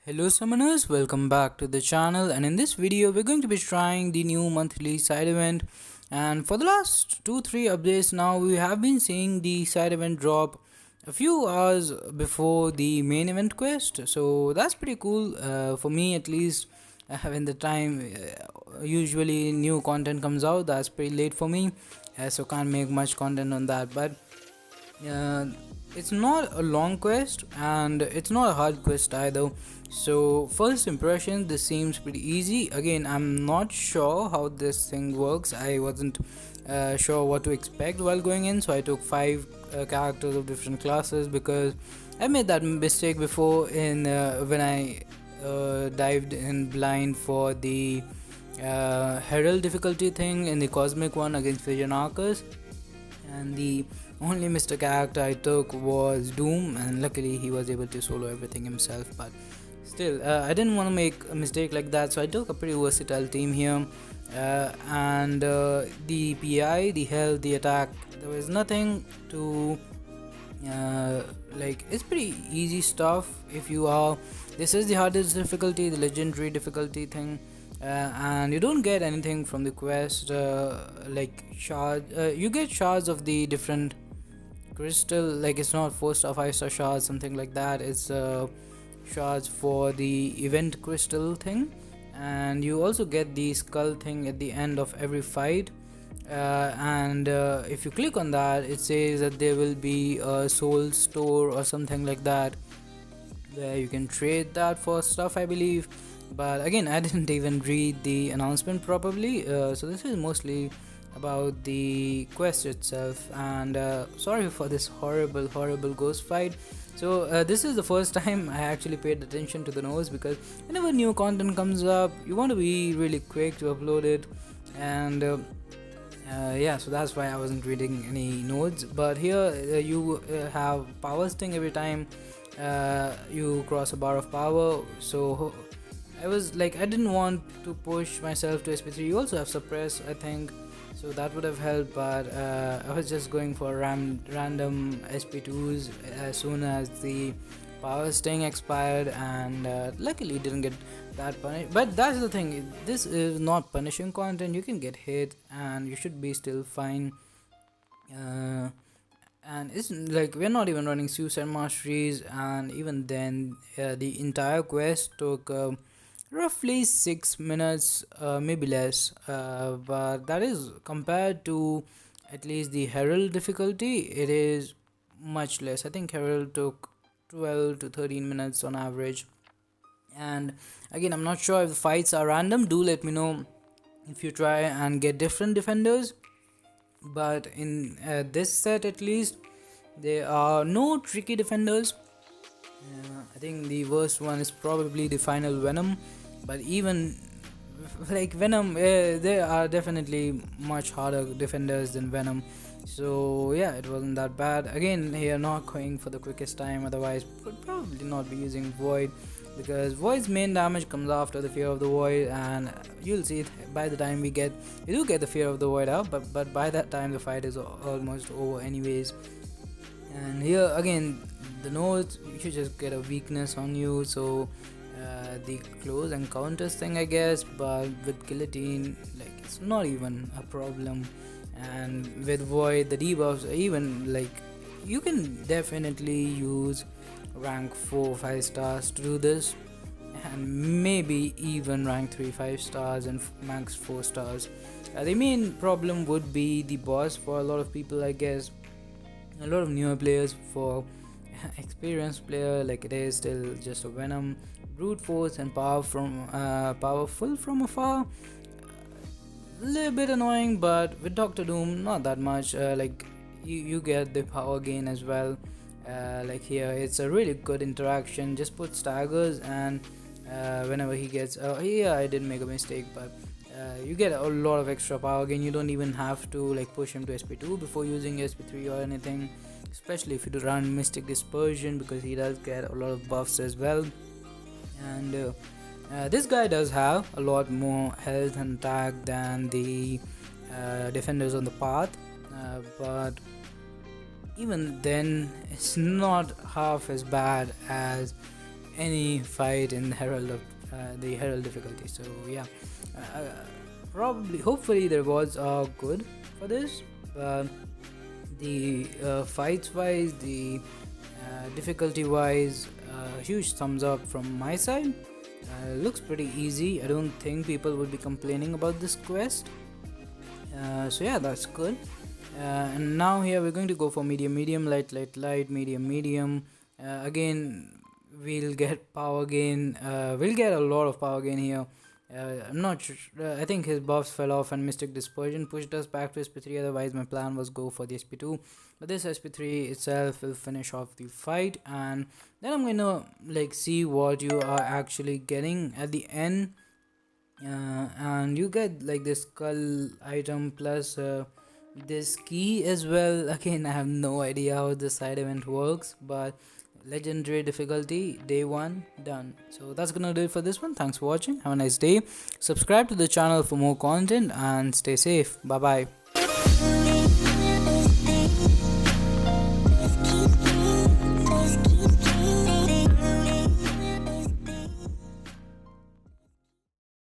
Hello summoners, welcome back to the channel, and in this video we're going to be trying the new monthly side event. And for the last 2-3 updates now, we have been seeing the side event drop a few hours before the main event quest, so that's pretty cool for me at least. When the time usually new content comes out, that's pretty late for me, so can't make much content on that. But uh, it's not a long quest and it's not a hard quest either. So first impression, this seems pretty easy. Again, I'm not sure how this thing works. I wasn't sure what to expect while going in, so I took 5 characters of different classes because I made that mistake before in when I dived in blind for the herald difficulty thing in the cosmic one against Vision Arcus, and the only Mr. character I took was Doom, and luckily he was able to solo everything himself. But still, I didn't want to make a mistake like that, so I took a pretty versatile team here. And the PI, the health, the attack, there was nothing to it's pretty easy stuff. If you are, this is the hardest difficulty, the legendary difficulty thing. And you don't get anything from the quest, like shards. You get shards of the different crystal, like it's not 4-star 5-star shards, something like that. It's shards for the event crystal thing, and you also get the skull thing at the end of every fight. And if you click on that, it says that there will be a soul store or something like that, where you can trade that for stuff, I believe. But again, I didn't even read the announcement properly, so this is mostly about the quest itself. And sorry for this horrible ghost fight. So this is the first time I actually paid attention to the nodes, because whenever new content comes up, you want to be really quick to upload it. And yeah, so that's why I wasn't reading any nodes. But here you have power sting every time you cross a bar of power. So I was like, I didn't want to push myself to SP3. You also have suppress, I think, so that would have helped. But I was just going for random SP2s as soon as the power sting expired, and luckily didn't get that punished. But that's the thing, this is not punishing content. You can get hit and you should be still fine. And it's like we're not even running suicide masteries, and even then the entire quest took roughly 6 minutes, maybe less, but that is compared to at least the herald difficulty, it is much less. I think herald took 12 to 13 minutes on average. And again, I'm not sure if the fights are random. Do let me know if you try and get different defenders. But in this set at least, there are no tricky defenders. I think the worst one is probably the final Venom, but even like Venom, there are definitely much harder defenders than Venom. So yeah, it wasn't that bad. Again, here not going for the quickest time, otherwise would probably not be using Void, because Void's main damage comes after the Fear of the Void, and you'll see it by the time we do get the Fear of the Void up, but by that time the fight is almost over anyways. And here again, the nodes, you just get a weakness on you, so the close encounters thing, I guess. But with guillotine, like, it's not even a problem. And with Void, the debuffs, even like, you can definitely use rank 4 5 stars to do this, and maybe even rank 3 5 stars and max 4 stars. The main problem would be the boss for a lot of people, I guess. A lot of newer players, for experienced player, like, it is still just a Venom, brute force, and powerful from afar. A little bit annoying, but with Doctor Doom, not that much. Like, you get the power gain as well. Like here, it's a really good interaction. Just put staggers, and whenever he gets yeah, I did make a mistake, but you get a lot of extra power gain. You don't even have to like push him to SP2 before using SP3 or anything, especially if you do run Mystic Dispersion, because he does get a lot of buffs as well. And this guy does have a lot more health and attack than the defenders on the path, but even then it's not half as bad as any fight in the Herald difficulty. So yeah, uh, probably hopefully the rewards are good for this. But the fights wise, the difficulty wise, huge thumbs up from my side. Looks pretty easy. I don't think people would be complaining about this quest. So yeah, that's good. And now here we're going to go for medium, light, medium. Again, we'll get power gain. We'll get a lot of power gain here. I'm not sure. I think his buffs fell off and Mystic Dispersion pushed us back to SP3. Otherwise, my plan was go for the SP2. But this SP3 itself will finish off the fight, and then I'm gonna see what you are actually getting at the end. And you get this skull item plus this key as well. Again, I have no idea how the side event works, but legendary difficulty day 1 done. So that's gonna do it for this one. Thanks for watching. Have a nice day. Subscribe to the channel for more content and stay safe. Bye bye.